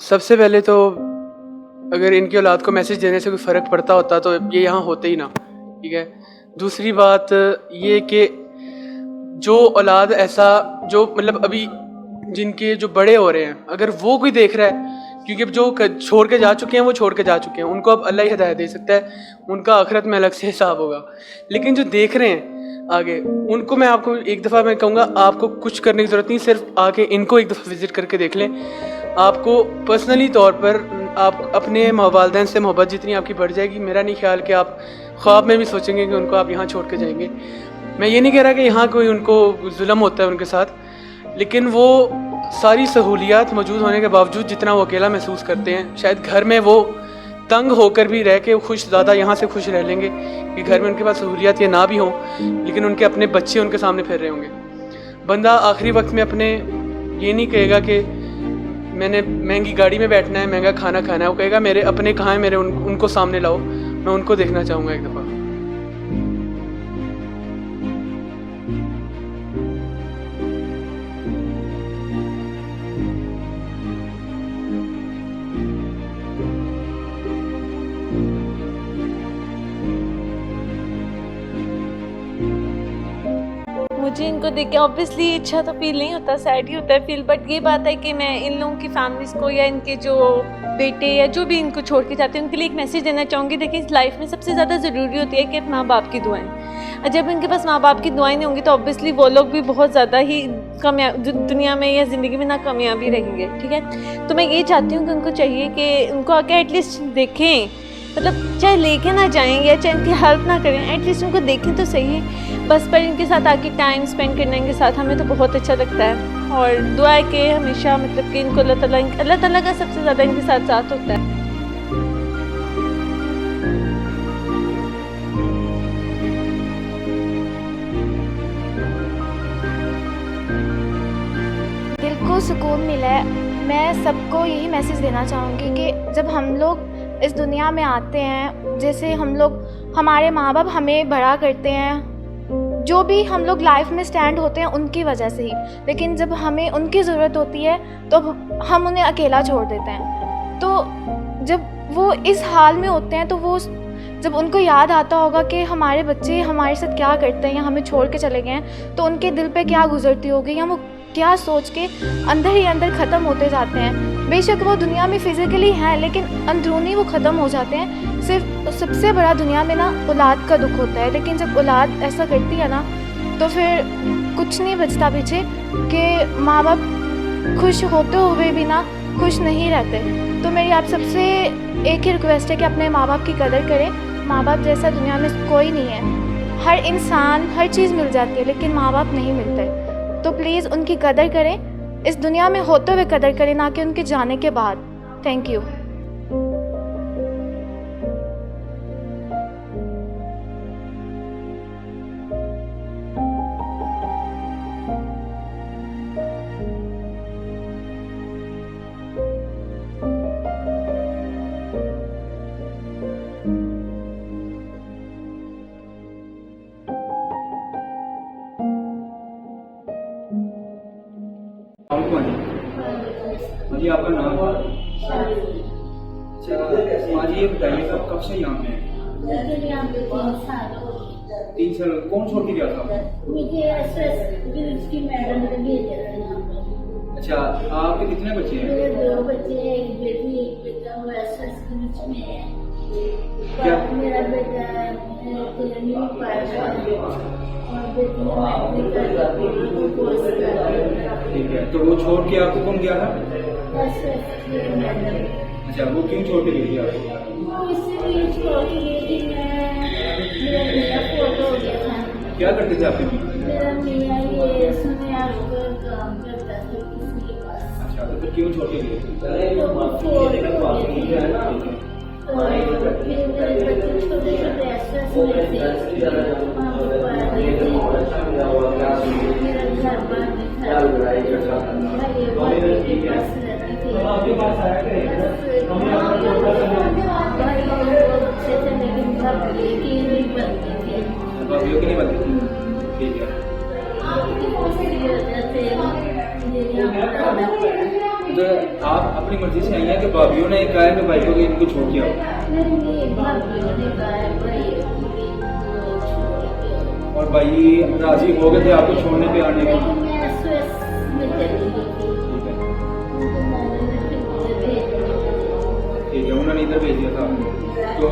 सबसे पहले तो अगर इनकी औलाद को मैसेज देने से कोई फ़र्क पड़ता होता तो ये यहाँ होते ही ना, ठीक है। दूसरी बात ये कि जो औलाद ऐसा जो मतलब अभी जिनके जो बड़े हो रहे हैं, अगर वो कोई देख रहा है, क्योंकि अब जो छोड़ के जा चुके हैं वो छोड़ के जा चुके हैं, उनको अब अल्लाह ही हिदायत दे सकता है, उनका आखिरत में अलग से हिसाब होगा। लेकिन जो देख रहे हैं आगे, उनको मैं आपको एक दफ़ा मैं कहूँगा, आपको कुछ करने की ज़रूरत नहीं, सिर्फ आके इनको एक दफ़ा विज़िट करके देख लें। आपको पर्सनली तौर पर आप अपने वालिदैन से मोहब्बत जितनी आपकी बढ़ जाएगी, मेरा नहीं ख्याल कि आप ख्वाब में भी सोचेंगे कि उनको आप यहाँ छोड़ के जाएंगे। मैं ये नहीं कह रहा कि यहाँ कोई उनको जुल्म होता है उनके साथ, लेकिन वो सारी सहूलियात मौजूद होने के बावजूद जितना वो अकेला महसूस करते हैं, शायद घर में वो तंग होकर भी रह के खुश, ज़्यादा यहाँ से खुश रह लेंगे कि घर में उनके पास सहूलियात ये ना भी हों, लेकिन उनके अपने बच्चे उनके सामने फिर रहे होंगे। बंदा आखिरी वक्त में अपने ये नहीं कहेगा कि मैंने महंगी गाड़ी में बैठना है, महंगा खाना खाना है, वो कहेगा मेरे अपने कहाँ हैं, मेरे उनको सामने लाओ, मैं उनको देखना चाहूँगा एक दफ़ा। मुझे इनको देख के ऑब्वियसली अच्छा तो फील नहीं होता, सैड ही होता है फील, बट ये बात है कि मैं इन लोगों की फैमिलीज़ को या इनके जो बेटे या जो भी इनको छोड़ के जाते हैं उनके लिए एक मैसेज देना चाहूँगी। देखिए, इस लाइफ में सबसे ज़्यादा ज़रूरी होती है कि माँ बाप की दुआएं। जब इनके पास माँ बाप की दुआएं नहीं होंगी तो ऑब्वियसली वो लोग भी बहुत ज़्यादा ही दुनिया में या ज़िंदगी में ना कामयाबी रहेंगे, ठीक है। तो मैं ये चाहती हूँ कि उनको चाहिए कि उनको आके एटलीस्ट देखें, मतलब चाहे लेके ना जाएं या चाहे इनकी हेल्प ना करें, एटलीस्ट उनको देखें तो सही बस। पर इनके साथ आके टाइम स्पेंड करने के साथ हमें तो बहुत अच्छा लगता है, और दुआ है कि हमेशा मतलब कि इनको अल्लाह ताला का सबसे ज़्यादा इनके साथ साथ होता है। दिल को सुकून मिला है। मैं सबको यही मैसेज देना चाहूँगी कि जब हम लोग इस दुनिया में आते हैं, जैसे हम लोग हमारे माँ बाप हमें बड़ा करते हैं, जो भी हम लोग लाइफ में स्टैंड होते हैं उनकी वजह से ही, लेकिन जब हमें उनकी ज़रूरत होती है तो हम उन्हें अकेला छोड़ देते हैं। तो जब वो इस हाल में होते हैं तो वो जब उनको याद आता होगा कि हमारे बच्चे हमारे साथ क्या करते हैं या हमें छोड़ के चले गए हैं, तो उनके दिल पे क्या गुजरती होगी या वो क्या सोच के अंदर ही अंदर ख़त्म होते जाते हैं। बेशक वो दुनिया में फ़िज़िकली हैं, लेकिन अंदरूनी वो ख़त्म हो जाते हैं। सिर्फ सबसे बड़ा दुनिया में ना औलाद का दुख होता है, लेकिन जब औलाद ऐसा करती है ना तो फिर कुछ नहीं बचता पीछे, कि माँ बाप खुश होते हुए भी ना खुश नहीं रहते। तो मेरी आप सबसे एक ही रिक्वेस्ट है कि अपने माँ बाप की कदर करें। माँ बाप जैसा दुनिया में कोई नहीं है। हर इंसान, हर चीज़ मिल जाती है, लेकिन माँ बाप नहीं मिलते। तो प्लीज़ उनकी कदर करें, इस दुनिया में होते हुए कदर करें, ना कि उनके जाने के बाद। Thank you. जी, आपका नाम? अच्छा माँ जी, ये बताइए आप कब से यहाँ पे हैं? 3 साल। कौन छोड़ के गया था? मुझे मैडम ने भेजा था यहाँ पर। अच्छा, आपके कितने बच्चे हैं? मेरे 2 बच्चे हैं, एक बेटी एक बेटा। वो एसएस के बीच में है। क्या? मेरा बेटा 13वीं में पढ़ रहा है और बेटी मैट्रिक का कोर्स कर रही है। ठीक है, तो वो छोड़ के आपको कौन गया था? मैडम। अच्छा, वो क्यों छोड़ के गई थी आपको? वो इसीलिए छोड़ के गई थी। मेरा मियाँ फोटो हो गया था। क्या करते थे आपके मियाँ? मेरा मियाँ ये सुनियार का काम करता था किसी के पास। अच्छा, तो फिर क्यों छोड़ के गई थी? तो वो फोटो हो गया था। तो फिर मेरे बच्चे छोटे छोटे एसएस में थे, वहाँ पर पढ़ रहे थे। मेरा घर बार में था, भाई के पास रहती थी। भाई लोग अच्छे थे, लेकिन भाभी की नहीं बनती थी। भाभीयों की नहीं बनती थी? ठीक है। इसलिए वजह से मुझे यहाँ पर आना पड़ा। तो आप अपनी मर्जी से आई हैं कि भाभीयों ने कहा है कि भाई को कि इनको छोड़ के आओ? नहीं भाभीयों ने कहा है भाई को छोड़ के आओ। और भाई राजी हो गए थे आपको छोड़ने पे आने के? लेकिन मैं एसओएस में चली गई थी, ठीक है, तो मैंने फिर उधर भेज दिया। ठीक है, उन्होंने इधर भेज दिया था। तो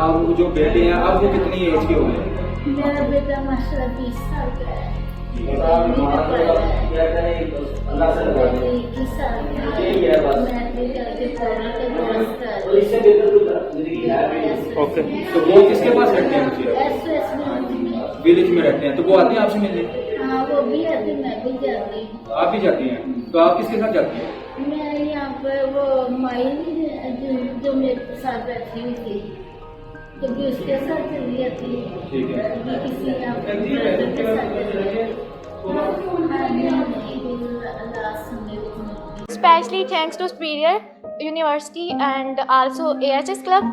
अब जो बेटे हैं अब वो कितनी एज के हो गए? मेरा बेटा माशाल्लाह 20 साल का है। ओके, तो वो किसके पास रहते हैं? विलेज में रहते हैं, तो वो आते हैं आपसे मिलने? हाँ वो भी आती, मैं भी जाती हूँ। आप भी जाती हैं? तो आप किसके साथ जाती हैं? मैं यहाँ पर वो माई जो मेरे साथ बैठी हुई थी, कभी उसके साथ चली जाती हूँ, ठीक है। कभी किसी यहाँ पर brother के साथ चली जाती हूँ। Especially thanks to Superior University and also AHS Club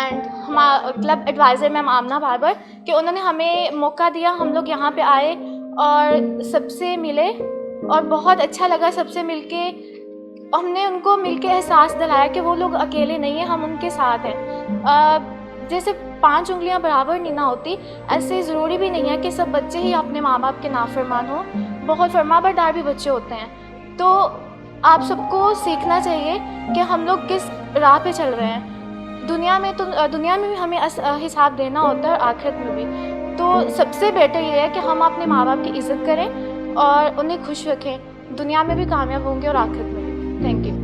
and हमारा क्लब एडवाइज़र मैम आमना बाबर कि उन्होंने हमें मौका दिया, हम लोग यहाँ पे आए और सबसे मिले और बहुत अच्छा लगा सबसे मिलके। हमने उनको मिलके एहसास दिलाया कि वो लोग अकेले नहीं हैं, हम उनके साथ हैं। जैसे 5 उंगलियां बराबर नहीं ना होती, ऐसे ज़रूरी भी नहीं है कि सब बच्चे ही अपने माँ बाप के नाफरमान हों, बहुत फरमाबरदार भी बच्चे होते हैं। तो आप सबको सीखना चाहिए कि हम लोग किस राह पे चल रहे हैं। दुनिया में भी हमें हिसाब देना होता है और आखिरत में भी। तो सबसे बेटर ये है कि हम अपने माँ बाप की इज़्ज़त करें और उन्हें खुश रखें, दुनिया में भी कामयाब होंगे और आखिरत में भी। Thank you.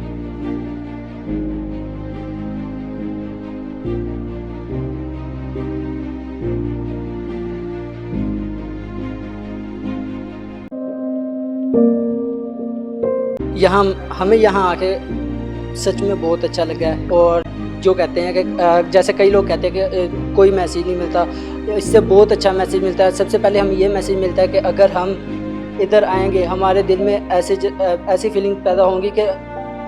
हमें यहाँ आके सच में बहुत अच्छा लगा है। और जो कहते हैं कि जैसे कई लोग कहते हैं कि कोई मैसेज नहीं मिलता, इससे बहुत अच्छा मैसेज मिलता है। सबसे पहले हमें ये मैसेज मिलता है कि अगर हम इधर आएंगे हमारे दिल में ऐसी फीलिंग पैदा होंगी कि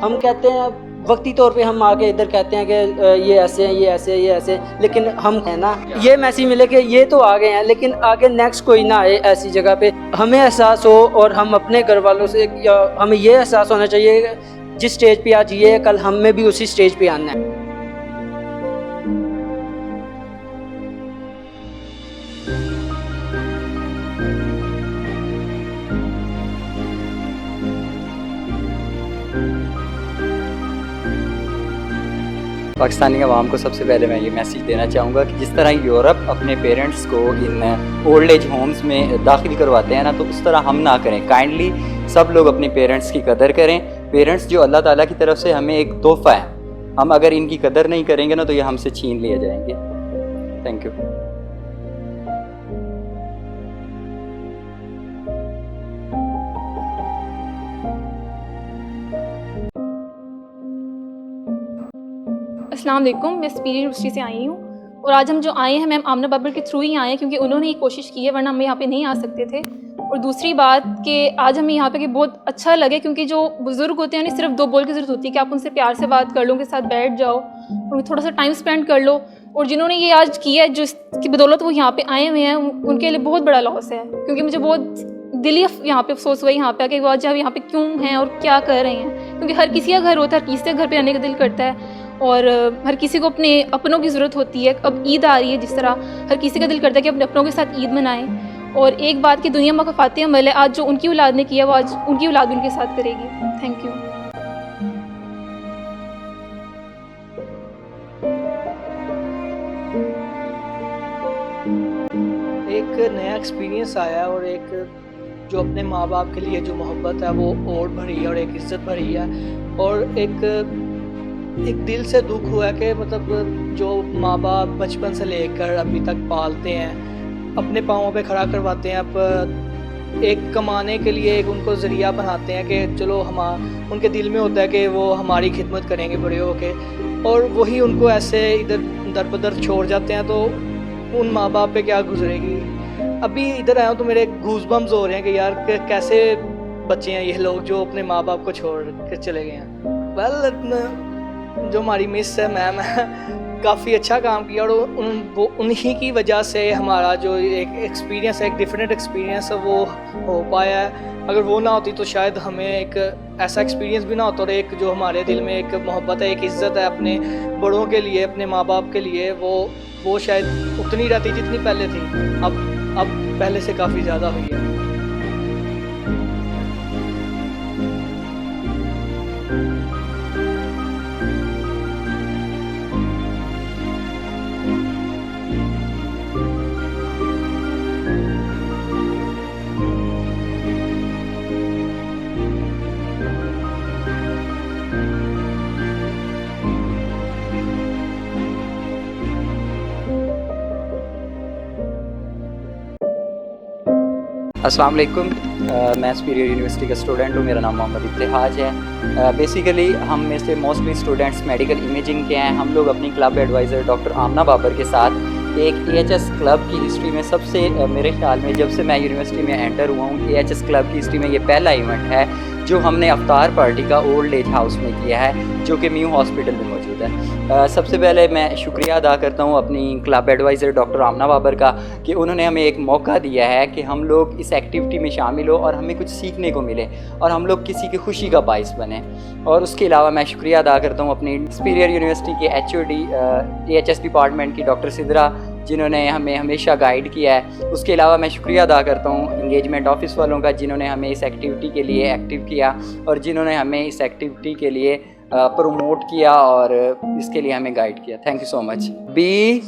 हम कहते हैं वक्ती तौर पे हम आके इधर कहते हैं कि ये ऐसे हैं, ये ऐसे हैं, ये ऐसे, लेकिन हम है ना ये मैसेज मिले कि ये तो आ गए हैं लेकिन आगे नेक्स्ट कोई ना आए ऐसी जगह पे। हमें एहसास हो और हम अपने घर वालों से या हमें ये एहसास होना चाहिए जिस स्टेज पे आज ये है कल हमें भी उसी स्टेज पे आना है। पाकिस्तानी अवाम को सबसे पहले मैं ये मैसेज देना चाहूँगा कि जिस तरह यूरोप अपने पेरेंट्स को इन ओल्ड एज होम्स में दाखिल करवाते हैं ना, तो उस तरह हम ना करें। काइंडली सब लोग अपने पेरेंट्स की कदर करें। पेरेंट्स जो अल्लाह ताला की तरफ से हमें एक तोहफ़ा है, हम अगर इनकी कदर नहीं करेंगे ना तो ये हमसे छीन लिए जाएंगे। Thank you. अस्सलाम वालेकुम, मैं सुपीरियर यूनिवर्सिटी से आई हूँ और आज हम जो आए हैं मैम आमना बाबर के थ्रू ही आए हैं क्योंकि उन्होंने ये कोशिश की है, वरना हम यहाँ पे नहीं आ सकते थे। और दूसरी बात कि आज हमें यहाँ पे कि बहुत अच्छा लगे क्योंकि जो बुज़ुर्ग होते हैं ना, सिर्फ 2 बोल की ज़रूरत होती है कि आप उनसे प्यार से बात कर लो, उनके साथ बैठ जाओ और थोड़ा सा टाइम स्पेंड कर लो। और जिन्होंने ये आज किया है, जिसकी बदौलत वो यहाँ पे आए हुए हैं, उनके लिए बहुत बड़ा लॉस है। क्योंकि मुझे बहुत दिली यहाँ पे अफसोस हुआ यहाँ पे आके वो आज यहाँ पे क्यों हैं और क्या कर रहे हैं। क्योंकि हर किसी का घर होता है, हर किसी के घर पे आने का दिल करता है और हर किसी को अपने अपनों की ज़रूरत होती है। अब ईद आ रही है, जिस तरह हर किसी का दिल करता है कि अपने अपनों के साथ ईद मनाएं। और एक बात कि दुनिया में फातिहा अमल है, आज जो उनकी औलाद ने किया वो आज उनकी औलाद भी उनके साथ करेगी। Thank you. एक नया एक्सपीरियंस आया और एक जो अपने माँ बाप के लिए जो मोहब्बत है वो और भरी है और एक इज़्ज़त भरी है। और एक दिल से दुख हुआ कि मतलब जो माँ बाप बचपन से लेकर अभी तक पालते हैं, अपने पाँवों पे खड़ा करवाते हैं, अब एक कमाने के लिए एक उनको ज़रिया बनाते हैं कि चलो उनके दिल में होता है कि वो हमारी खिदमत करेंगे बड़े होके, और वही उनको ऐसे इधर दर बदर छोड़ जाते हैं। तो उन माँ बाप पे क्या गुजरेगी। अभी इधर आया हूँ तो मेरे गूज़बम्स हो रहे हैं कि यार कैसे बच्चे हैं ये लोग जो अपने माँ बाप को छोड़ कर चले गए हैं। वेल जो हमारी मिस है मैम है, काफ़ी अच्छा काम किया और उन्हीं की वजह से हमारा जो एक एक्सपीरियंस है, एक डिफरेंट एक्सपीरियंस है, वो हो पाया है। अगर वो ना होती तो शायद हमें एक ऐसा एक्सपीरियंस भी ना होता और एक जो हमारे दिल में एक मोहब्बत है, एक इज़्ज़त है अपने बड़ों के लिए, अपने माँ बाप के लिए, वो शायद उतनी रहती जितनी पहले थी। अब पहले से काफ़ी ज़्यादा हुई है। अस्सलाम वालेकुम, मैं सुपीरियर यूनिवर्सिटी का स्टूडेंट हूँ। मेरा नाम मोहम्मद इब्तिहाज है। बेसिकली हम में से मोस्टली स्टूडेंट्स मेडिकल इमेजिंग के हैं। हम लोग अपनी क्लब एडवाइज़र डॉक्टर आमना बाबर के साथ एक AHS क्लब की हिस्ट्री में सबसे मेरे ख्याल में जब से मैं यूनिवर्सिटी में एंटर हुआ हूँ, AHS क्लब की हिस्ट्री में ये पहला इवेंट है जो हमने अफ्तार पार्टी का ओल्ड एज हाउस में किया है, जो कि म्यू हॉस्पिटल में मौजूद है। सबसे पहले मैं शुक्रिया अदा करता हूँ अपनी क्लब एडवाइज़र डॉक्टर आमना बाबर का कि उन्होंने हमें एक मौका दिया है कि हम लोग इस एक्टिविटी में शामिल हो और हमें कुछ सीखने को मिले और हम लोग किसी की खुशी का बाइस बने। और उसके अलावा मैं शुक्रिया अदा करता हूँ अपनी सुपीरियर यूनिवर्सिटी के HOD AHS डिपार्टमेंट की डॉक्टर सिद्रा, जिन्होंने हमें हमेशा गाइड किया है। उसके अलावा मैं शुक्रिया अदा करता हूँ इंगेजमेंट ऑफिस वालों का, जिन्होंने हमें इस एक्टिविटी के लिए एक्टिव किया और जिन्होंने हमें इस एक्टिविटी के लिए प्रमोट किया और इसके लिए हमें गाइड किया। Thank you so much. B